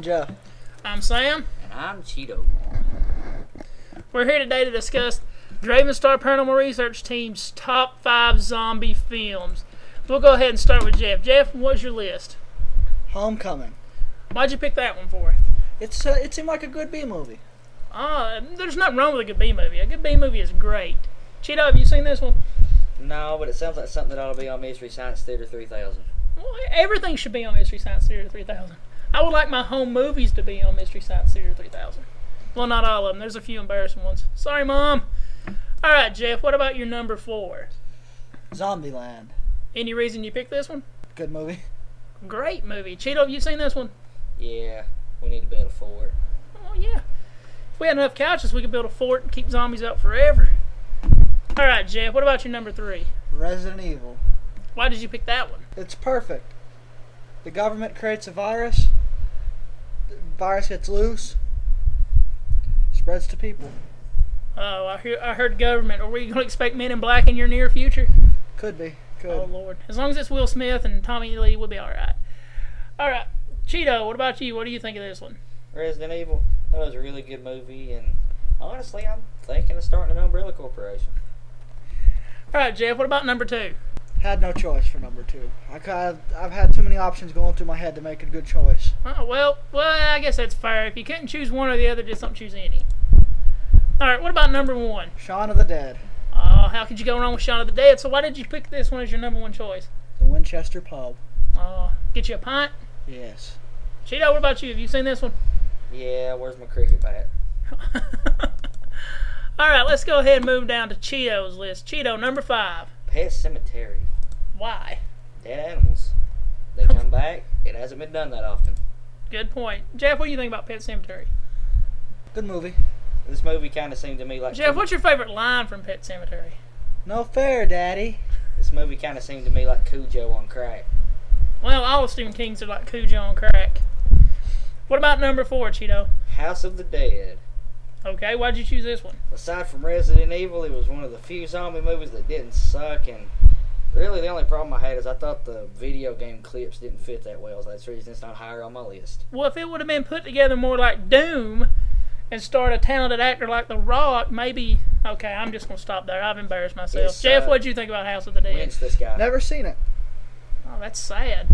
Jeff. I'm Sam. And I'm Cheeto. We're here today to discuss Dravenstar Paranormal Research Team's top 5 zombie films. We'll go ahead and start with Jeff. Jeff, what's your list? Homecoming. Why'd you pick that one for? It seemed like a good B movie. There's nothing wrong with a good B movie. A good B movie is great. Cheeto, have you seen this one? No, but it sounds like something that ought to be on Mystery Science Theater 3000. Well, everything should be on Mystery Science Theater 3000. I would like my home movies to be on Mystery Science Theater 3000. Well, not all of them. There's a few embarrassing ones. Sorry, Mom. All right, Jeff, what about your number 4? Zombieland. Any reason you picked this one? Good movie. Great movie. Cheeto, have you seen this one? Yeah, we need to build a fort. Oh, yeah. If we had enough couches, we could build a fort and keep zombies out forever. All right, Jeff, what about your number 3? Resident Evil. Why did you pick that one? It's perfect. The government creates a virus. The virus gets loose. Spreads to people. Oh, I heard government. Are we going to expect Men in Black in your near future? Could be. Could. Oh, Lord. As long as it's Will Smith and Tommy Lee, we'll be all right. All right. Cheeto, what about you? What do you think of this one? Resident Evil. That was a really good movie, and honestly, I'm thinking of starting an umbrella corporation. All right, Jeff, what about number 2? Had no choice for number 2. I've had too many options going through my head to make a good choice. Oh, well, I guess that's fair. If you couldn't choose one or the other, just don't choose any. All right, what about number 1? Shaun of the Dead. Oh, how could you go wrong with Shaun of the Dead? So why did you pick this one as your number 1 choice? The Winchester Pub. Oh, get you a pint? Yes. Cheeto, what about you? Have you seen this one? Yeah, where's my cricket bat? All right, let's go ahead and move down to Cheeto's list. Cheeto, number 5. Pet Cemetery. Why? Dead animals. They come back. It hasn't been done that often. Good point. Jeff, what do you think about Pet Sematary? Good movie. This movie kind of seemed to me like... Jeff, what's your favorite line from Pet Sematary? No fair, Daddy. This movie kind of seemed to me like Cujo on crack. Well, all of Stephen King's are like Cujo on crack. What about number 4, Cheeto? House of the Dead. Okay, why'd you choose this one? Aside from Resident Evil, it was one of the few zombie movies that didn't suck, and really the only problem I had is I thought the video game clips didn't fit that well, so that's the reason it's not higher on my list. Well, if it would have been put together more like Doom and starred a talented actor like The Rock, maybe... Okay, I'm just going to stop there. I've embarrassed myself. Jeff, what'd you think about House of the Dead? Lynch this guy. Never seen it. Oh, that's sad.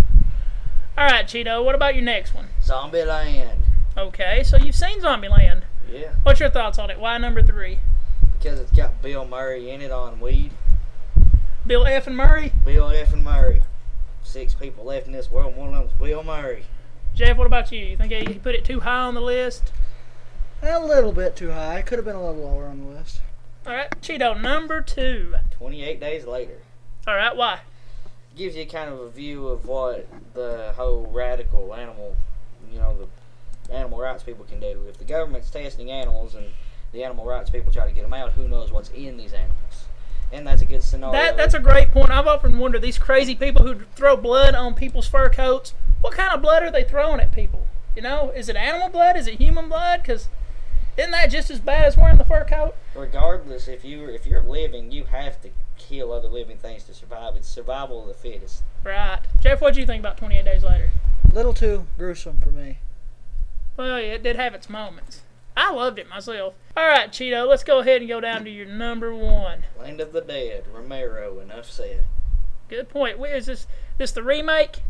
All right, Cheeto, what about your next one? Zombieland. Okay, so you've seen Zombieland. Yeah. What's your thoughts on it? Why number 3? Because it's got Bill Murray in it on weed. Bill F. and Murray? Bill F. and Murray. 6 people left in this world, one of them's Bill Murray. Jeff, what about you? You think he put it too high on the list? A little bit too high. Could have been a little lower on the list. All right, Cheeto, number 2. 28 days later. All right, why? Gives you kind of a view of what the whole radical animal, the animal rights people can do. If the government's testing animals and the animal rights people try to get them out, who knows what's in these animals? And that's a good scenario. That's a great point. I've often wondered, these crazy people who throw blood on people's fur coats, what kind of blood are they throwing at people? Is it animal blood? Is it human blood? Because isn't that just as bad as wearing the fur coat? Regardless, if you're living, you have to kill other living things to survive. It's survival of the fittest. Right. Jeff, what do you think about 28 Days Later? Little too gruesome for me. Well, yeah, it did have its moments. I loved it myself. All right, Cheeto, let's go ahead and go down to your number 1. Land of the Dead, Romero, enough said. Good point. Where is this the remake?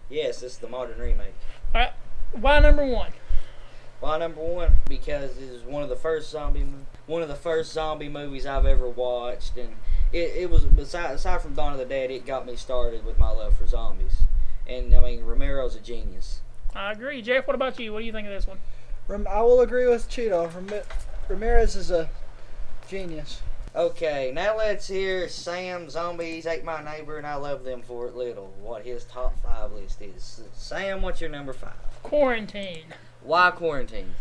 Yes, this is the modern remake. All right. Why number 1? Why number 1? Because it is one of the first zombie movies I've ever watched, and it was aside from Dawn of the Dead, it got me started with my love for zombies. And I mean, Romero's a genius. I agree. Jeff, what about you? What do you think of this one? I will agree with Cheeto. Ramirez is a genius. Okay, now let's hear Sam. Zombies ate my neighbor and I love them for it little. What his top 5 list is. Sam, what's your number 5? Quarantine. Why Quarantine?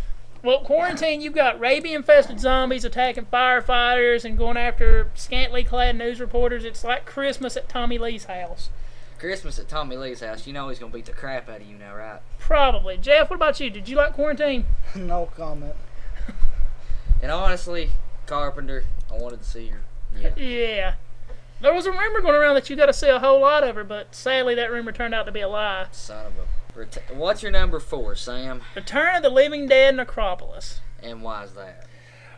Well, Quarantine, you've got rabies-infested zombies attacking firefighters and going after scantily clad news reporters. It's like Christmas at Tommy Lee's house. Christmas at Tommy Lee's house. You know he's going to beat the crap out of you now, right? Probably. Jeff, what about you? Did you like Quarantine? No comment. And honestly, Carpenter, I wanted to see her. Yeah. Yeah. There was a rumor going around that you got to see a whole lot of her, but sadly that rumor turned out to be a lie. Son of a What's your number 4, Sam? Return of the Living Dead Necropolis. And why is that?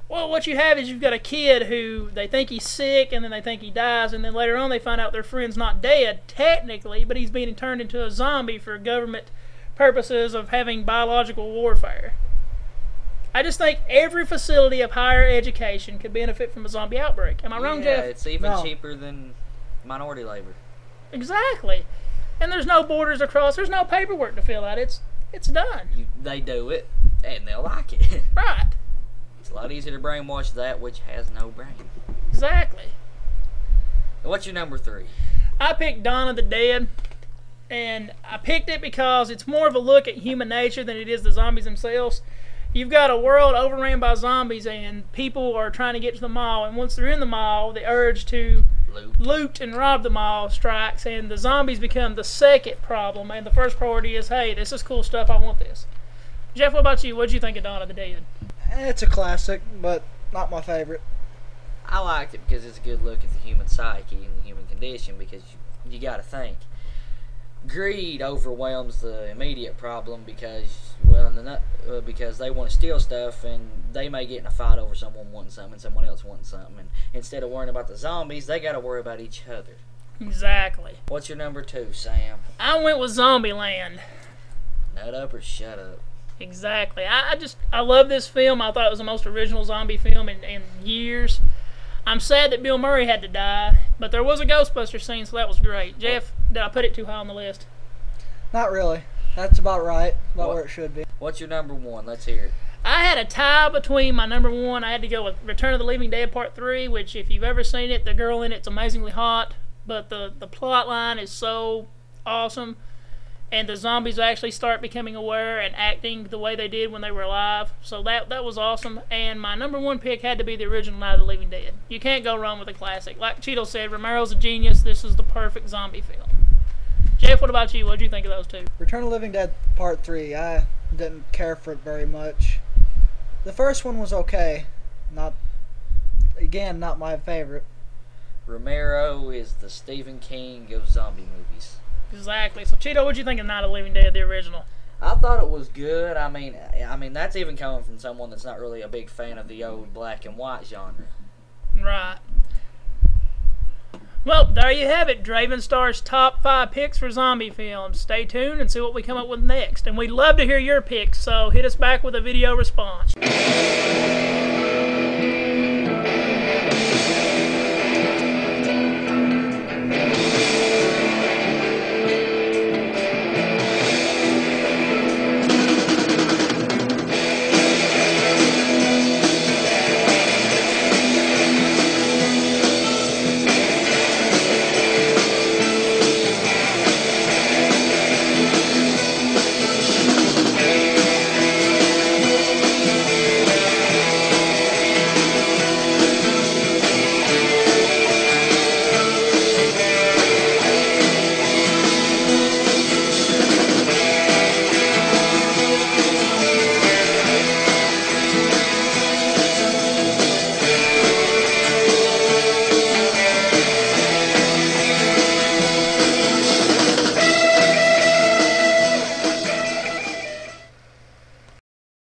Well, what you have is you've got a kid who they think he's sick, and then they think he dies, and then later on they find out their friend's not dead, technically, but he's being turned into a zombie for government purposes of having biological warfare. I just think every facility of higher education could benefit from a zombie outbreak. Am I wrong, Jeff? Yeah, it's even No. cheaper than minority labor. Exactly. And there's no borders across. There's no paperwork to fill out. It's done. They do it, and they'll like it. Right. It's a lot easier to brainwash that which has no brain. Exactly. What's your number 3? I picked Dawn of the Dead, and I picked it because it's more of a look at human nature than it is the zombies themselves. You've got a world overran by zombies, and people are trying to get to the mall, and once they're in the mall, the urge to loot and rob the mall strikes, and the zombies become the second problem, and the first priority is, hey, this is cool stuff, I want this. Jeff, what about you? What did you think of Dawn of the Dead? It's a classic, but not my favorite. I liked it because it's a good look at the human psyche and the human condition, because you got to think. Greed overwhelms the immediate problem because, well, because they want to steal stuff, and they may get in a fight over someone wanting something and someone else wanting something. And instead of worrying about the zombies, they got to worry about each other. Exactly. What's your number 2, Sam? I went with Zombieland. Nut up or shut up? Exactly. I love this film. I thought it was the most original zombie film in years. I'm sad that Bill Murray had to die, but there was a Ghostbuster scene, so that was great. Jeff, did I put it too high on the list? Not really. That's about right. About where it should be. What's your number 1? Let's hear it. I had a tie between my number 1. I had to go with Return of the Living Dead Part 3, which if you've ever seen it, the girl in it's amazingly hot, but the plot line is so awesome. And the zombies actually start becoming aware and acting the way they did when they were alive. So that was awesome. And my number 1 pick had to be the original Night of the Living Dead. You can't go wrong with a classic. Like Cheeto said, Romero's a genius. This is the perfect zombie film. Jeff, what about you? What did you think of those two? Return of the Living Dead Part 3. I didn't care for it very much. The first one was okay. Not my favorite. Romero is the Stephen King of zombie movies. Exactly. So, Cheeto, what did you think of Night of the Living Dead, the original? I thought it was good. I mean, that's even coming from someone that's not really a big fan of the old black and white genre. Right. Well, there you have it. Dravenstar's top 5 picks for zombie films. Stay tuned and see what we come up with next. And we'd love to hear your picks, so hit us back with a video response.